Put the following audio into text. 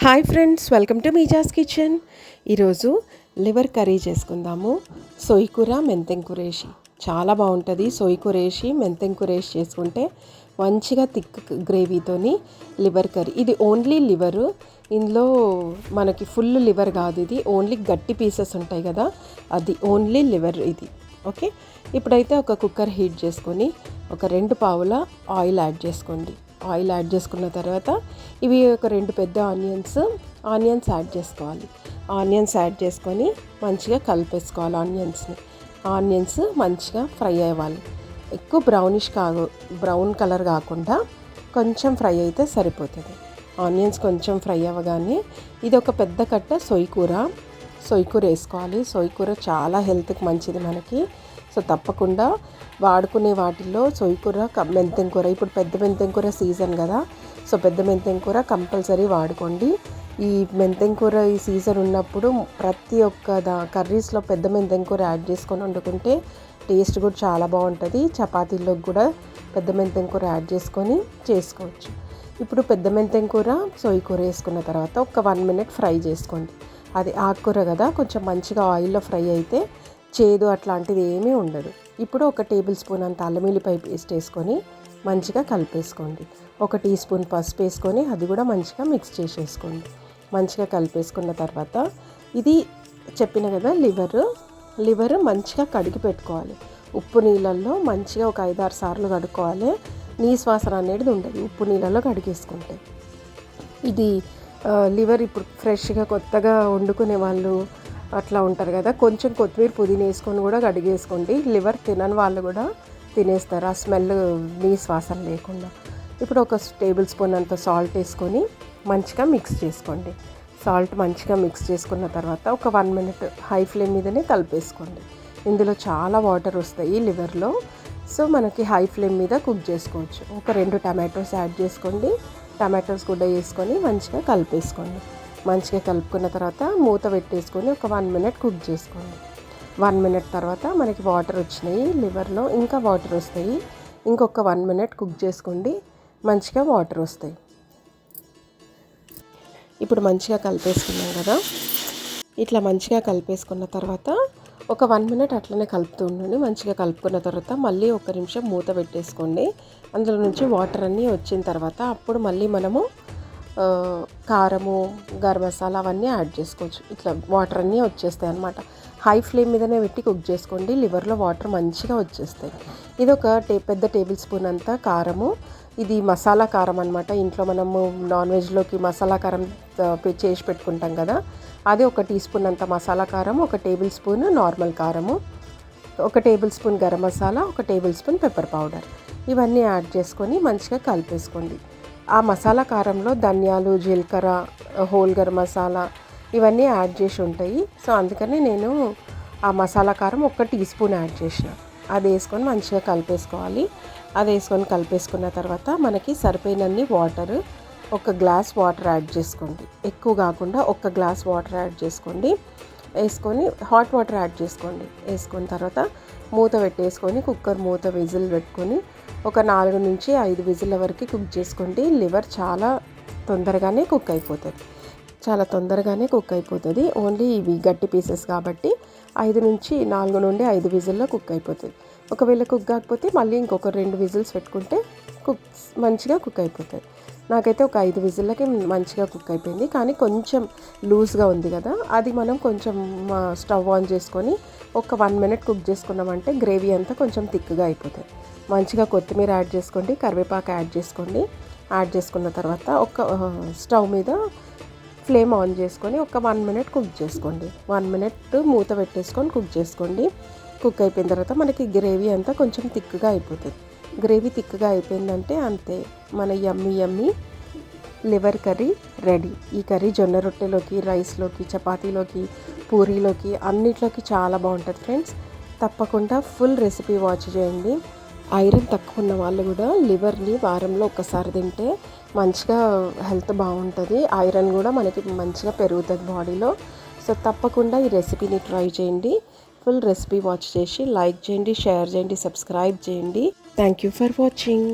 Hi friends, welcome to మీజాస్ kitchen. ఈరోజు liver curry చేసుకుందాము. సొయ్యి కూర మెంతెం కూర వేసి చాలా బాగుంటుంది. సొయ్యి కూర వేసి మెంతెం కూర వేసి చేసుకుంటే మంచిగా థిక్ గ్రేవీతోని లివర్ కర్రీ. ఇది ఓన్లీ లివరు, ఇందులో మనకి ఫుల్ లివర్ కాదు, ఇది ఓన్లీ గట్టి పీసెస్ ఉంటాయి కదా, అది ఓన్లీ లివర్ ఇది. ఓకే, ఇప్పుడైతే ఒక కుక్కర్ హీట్ చేసుకొని ఒక 2 పావుల ఆయిల్ యాడ్ చేసుకోండి. ఆయిల్ యాడ్ చేసుకున్న తర్వాత ఇవి ఒక 2 పెద్ద ఆనియన్స్ యాడ్ చేసుకోవాలి. ఆనియన్స్ యాడ్ చేసుకొని మంచిగా కలిపేసుకోవాలి. ఆనియన్స్ మంచిగా ఫ్రై అవ్వాలి. ఎక్కువ బ్రౌన్ కలర్ కాకుండా కొంచెం ఫ్రై అయితే సరిపోతుంది. ఆనియన్స్ కొంచెం ఫ్రై అవ్వగానే ఇది ఒక పెద్ద కట్ట సొయ్యి కూర వేసుకోవాలి. సొయ్యి కూర చాలా హెల్త్కి మంచిది మనకి. సో తప్పకుండా వాడుకునే వాటిల్లో సొయ్యి కూర, మెంతెం కూర, ఇప్పుడు పెద్ద మెంతెం కూర సీజన్ కదా, సో పెద్ద మెంతెం కూర కంపల్సరీ వాడుకోండి. ఈ మెంతెం కూర ఈ సీజన్ ఉన్నప్పుడు ప్రతి ఒక్క కర్రీస్లో పెద్ద మెంతెం కూర యాడ్ చేసుకొని వండుకుంటే టేస్ట్ కూడా చాలా బాగుంటుంది. చపాతీల్లోకి కూడా పెద్ద మెంతెం కూర యాడ్ చేసుకొని చేసుకోవచ్చు. ఇప్పుడు పెద్ద మెంతెం కూర, సొయ్యి కూర వేసుకున్న తర్వాత ఒక 1 మినిట్ ఫ్రై చేసుకోండి. అది ఆకుకూర కదా, కొంచెం మంచిగా ఆయిల్లో ఫ్రై అయితే చేదు అట్లాంటిది ఏమీ ఉండదు. ఇప్పుడు ఒక టేబుల్ స్పూన్ అంత అల్లం వెల్లుల్లి పేస్ట్ వేసుకొని మంచిగా కలిపేసుకోండి. 1 టీ స్పూన్ పసుపు వేసుకొని అది కూడా మంచిగా మిక్స్ చేసేసుకోండి. మంచిగా కలిపేసుకున్న తర్వాత ఇది చెప్పిన కదా లివర్ మంచిగా కడిగి పెట్టుకోవాలి. ఉప్పు నీళ్ళల్లో మంచిగా ఒక 5-6 సార్లు కడుక్కోవాలి. నీసు వాసన అనేది ఉండదు ఉప్పు నీళ్ళల్లో కడిగేసుకుంటే. ఇది లివర్ ఇప్పుడు ఫ్రెష్గా కొత్తగా వండుకునే వాళ్ళు అట్లా ఉంటారు కదా, కొంచెం కొత్తిమీర పుదీనా వేసుకొని కూడా కడిగేసుకోండి. లివర్ తినని వాళ్ళు కూడా తినేస్తారు, ఆ స్మెల్ నీసు వాసన లేకుండా. ఇప్పుడు ఒక టేబుల్ స్పూన్ అంత సాల్ట్ వేసుకొని మంచిగా మిక్స్ చేసుకోండి. సాల్ట్ మంచిగా మిక్స్ చేసుకున్న తర్వాత ఒక 1 మినిట్ హై ఫ్లేమ్ మీదనే కలిపేసుకోండి. ఇందులో చాలా వాటర్ వస్తాయి లివర్లో, సో మనకి హై ఫ్లేమ్ మీద కుక్ చేసుకోవచ్చు. ఒక 2 టమాటోస్ యాడ్ చేసుకోండి. టమాటోస్ కూడా వేసుకొని మంచిగా కలిపేసుకోండి. మంచిగా కలుపుకున్న తర్వాత మూత పెట్టేసుకొని ఒక 1 మినిట్ కుక్ చేసుకోండి. 1 మినిట్ తర్వాత మనకి వాటర్ వచ్చినాయి లివర్లో, ఇంకా వాటర్ వస్తాయి. ఇంకొక 1 మినిట్ కుక్ చేసుకోండి, మంచిగా వాటర్ వస్తాయి. ఇప్పుడు మంచిగా కలిపేసుకున్నాం కదా, ఇట్లా మంచిగా కలిపేసుకున్న తర్వాత ఒక 1 మినిట్ అట్లనే కలుపుతూ ఉండండి. మంచిగా కలుపుకున్న తర్వాత మళ్ళీ 1 నిమిషం మూత పెట్టేసుకోండి. అందులో నుంచి వాటర్ అన్నీ వచ్చిన తర్వాత అప్పుడు మళ్ళీ మనము కారము, గరం మసాలా అవన్నీ యాడ్ చేసుకోవచ్చు. ఇట్లా వాటర్ అన్నీ వచ్చేస్తాయి అన్నమాట. హై ఫ్లేమ్ మీదనే పెట్టి కుక్ చేసుకోండి, లివర్లో వాటర్ మంచిగా వచ్చేస్తాయి. ఇది ఒక పెద్ద టేబుల్ స్పూన్ అంతా కారము, ఇది మసాలా కారం అనమాట. ఇంట్లో మనము నాన్ వెజ్లోకి మసాలా కారం చేసి పెట్టుకుంటాం కదా, అది 1 టీ స్పూన్ అంత మసాలా కారం, 1 టేబుల్ స్పూన్ నార్మల్ కారము, 1 table spoon garam masala, 1 table spoon pepper powder, ఇవన్నీ యాడ్ చేసుకొని మంచిగా కలిపేసుకోండి. ఆ మసాలా కారంలో ధనియాలు, జీలకర్ర, హోల్ గరం మసాలా ఇవన్నీ యాడ్ చేసి ఉంటాయి. సో అందుకని నేను ఆ మసాలా కారం 1 టీ స్పూన్ యాడ్ చేసిన. అది వేసుకొని మంచిగా కలిపేసుకోవాలి. అది వేసుకొని కలిపేసుకున్న తర్వాత మనకి సరిపోయినన్ని వాటర్, 1 గ్లాస్ వాటర్ యాడ్ చేసుకోండి. ఎక్కువ కాకుండా 1 గ్లాస్ వాటర్ యాడ్ చేసుకోండి. వేసుకొని హాట్ వాటర్ యాడ్ చేసుకోండి. వేసుకున్న తర్వాత మూత పెట్టేసుకొని కుక్కర్ మూత విజిల్ పెట్టుకొని ఒక 4 నుంచి 5 విజిల్ల వరకు కుక్ చేసుకోండి. లివర్ చాలా తొందరగానే కుక్ అయిపోతుంది. ఓన్లీ ఇవి గట్టి పీసెస్ కాబట్టి 4 నుండి 5 విజిల్లో కుక్ అయిపోతుంది. ఒకవేళ కుక్ కాకపోతే మళ్ళీ ఇంకొక 2 విజిల్స్ పెట్టుకుంటే మంచిగా కుక్ అయిపోతుంది. నాకైతే ఒక 5 విజిల్లకి మంచిగా కుక్ అయిపోయింది. కానీ కొంచెం లూజ్గా ఉంది కదా, అది మనం కొంచెం స్టవ్ ఆన్ చేసుకొని ఒక 1 మినిట్ కుక్ చేసుకున్నామంటే గ్రేవీ అంతా కొంచెం థిక్గా అయిపోతుంది. మంచిగా కొత్తిమీర యాడ్ చేసుకోండి, కరివేపాకు యాడ్ చేసుకోండి. యాడ్ చేసుకున్న తర్వాత ఒక స్టవ్ మీద ఫ్లేమ్ ఆన్ చేసుకొని ఒక 1 మినిట్ కుక్ చేసుకోండి. 1 మినిట్ మూత పెట్టేసుకొని కుక్ చేసుకోండి. కుక్ అయిపోయిన తర్వాత మనకి గ్రేవీ అంతా కొంచెం థిక్గా అయిపోతుంది. గ్రేవీ థిక్గా అయిపోయిందంటే అంతే, మన యమ్మీ లివర్ కర్రీ రెడీ. ఈ కర్రీ జొన్న రొట్టెలోకి, రైస్లోకి, చపాతీలోకి, పూరీలోకి అన్నిట్లోకి చాలా బాగుంటుంది ఫ్రెండ్స్. తప్పకుండా ఫుల్ రెసిపీ వాచ్ చేయండి. ఐరన్ తక్కువ ఉన్న వాళ్ళు కూడా లివర్ని వారంలో ఒకసారి తింటే మంచిగా హెల్త్ బాగుంటుంది. ఐరన్ కూడా మనకి మంచిగా పెరుగుతుంది బాడీలో. సో తప్పకుండా ఈ రెసిపీని ట్రై చేయండి. ఫుల్ రెసిపీ వాచ్ చేసి లైక్ చేయండి, షేర్ చేయండి, సబ్స్క్రైబ్ చేయండి. Thank you for watching.